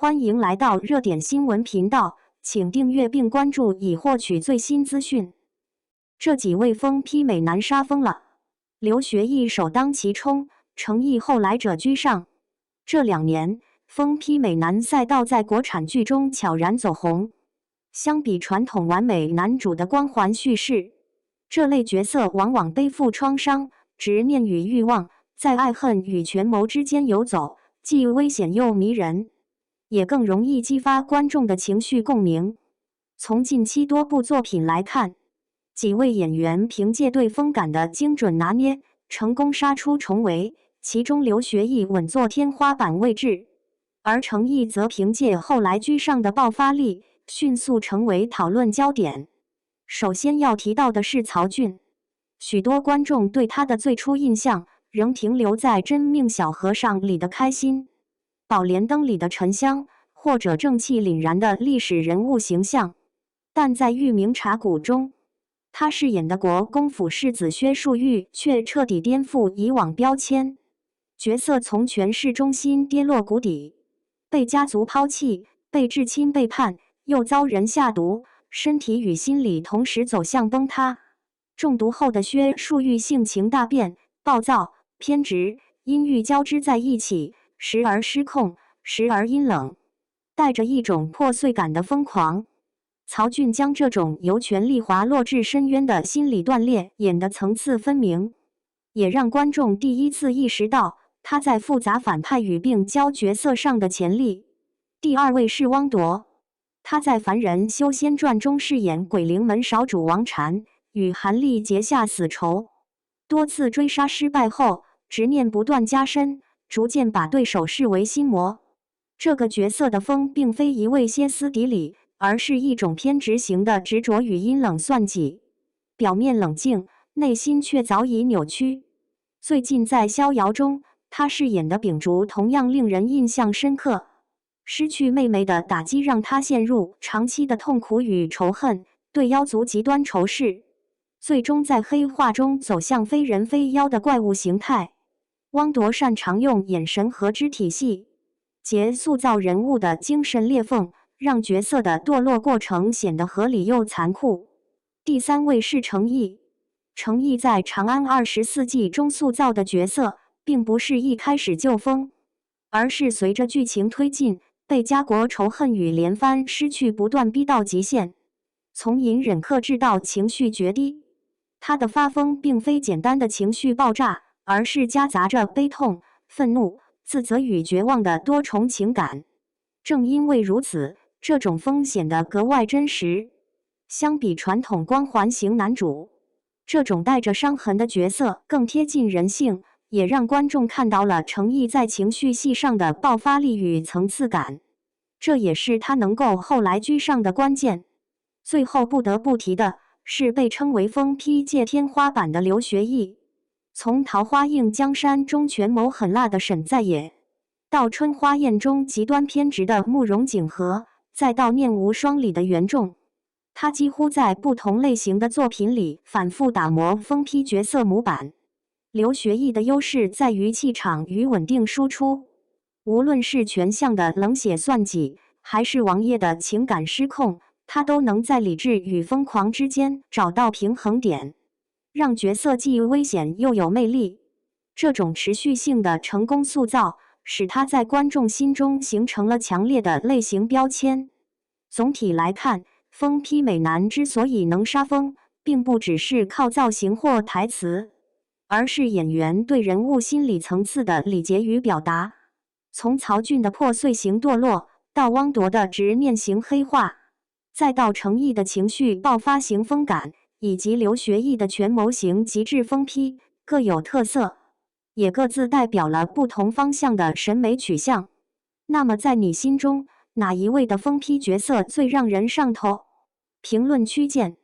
欢迎来到热点新闻频道，请订阅并关注以获取最新资讯。这几位疯批美男杀疯了，刘学义首当其冲，诚意后来者居上。这2年，疯批美男赛道在国产剧中悄然走红。相比传统完美男主的光环叙事，这类角色往往背负创伤、执念与欲望，在爱恨与权谋之间游走，既危险又迷人，也更容易激发观众的情绪共鸣。从近期多部作品来看，几位演员凭借对风感的精准拿捏，成功杀出重围。其中刘学义稳坐天花板位置，而程毅则凭借后来居上的爆发力，迅速成为讨论焦点。首先要提到的是曹骏，许多观众对他的最初印象仍停留在《真命小和尚》里的开心，《宝莲灯》里的沉香，或者正气凛然的历史人物形象。但在《玉明茶谷》中，他饰演的国公府世子薛树玉却彻底颠覆以往标签，角色从权势中心跌落谷底，被家族抛弃，被至亲背叛，又遭人下毒，身体与心理同时走向崩塌。中毒后的薛树玉性情大变，暴躁、偏执、阴郁交织在一起，时而失控，时而阴冷，带着一种破碎感的疯狂。曹骏将这种由权力滑落至深渊的心理断裂演得层次分明，也让观众第一次意识到他在复杂反派与病娇角色上的潜力。第二位是汪铎，他在《凡人修仙传》中饰演鬼灵门少主王禅，与韩立结下死仇，多次追杀失败后，执念不断加深，逐渐把对手视为心魔。这个角色的疯并非一味歇斯底里，而是一种偏执型的执着与阴冷算计，表面冷静，内心却早已扭曲。最近在《逍遥》中，他饰演的秉烛同样令人印象深刻。失去妹妹的打击让他陷入长期的痛苦与仇恨，对妖族极端仇视，最终在黑化中走向非人非妖的怪物形态。汪铎擅长用眼神和肢体戏节塑造人物的精神裂缝，让角色的堕落过程显得合理又残酷。第三位是程毅，程毅在《长安24记》中塑造的角色，并不是一开始就疯，而是随着剧情推进，被家国仇恨与连番失去不断逼到极限，从隐忍克制到情绪决堤。他的发疯并非简单的情绪爆炸，而是夹杂着悲痛、愤怒、自责与绝望的多重情感。正因为如此，这种疯显得格外真实。相比传统光环型男主，这种带着伤痕的角色更贴近人性，也让观众看到了程毅在情绪戏上的爆发力与层次感，这也是他能够后来居上的关键。最后不得不提的是被称为疯批界天花板的刘学义。从《桃花映江山》中权谋狠辣的沈在野，到《春花宴》中极端偏执的慕容景和，再到《念无双》里的袁仲，他几乎在不同类型的作品里反复打磨疯批角色模板。刘学义的优势在于气场与稳定输出，无论是权相的冷血算计，还是王爷的情感失控，他都能在理智与疯狂之间找到平衡点，让角色既危险又有魅力。这种持续性的成功塑造，使他在观众心中形成了强烈的类型标签。总体来看，疯批美男之所以能杀疯，并不只是靠造型或台词，而是演员对人物心理层次的理解与表达。从曹骏的破碎型堕落，到汪铎的执念型黑化，再到程毅的情绪爆发型疯感，以及刘学义的权谋型极致疯批，各有特色，也各自代表了不同方向的审美取向。那么在你心中，哪一位的疯批角色最让人上头？评论区见。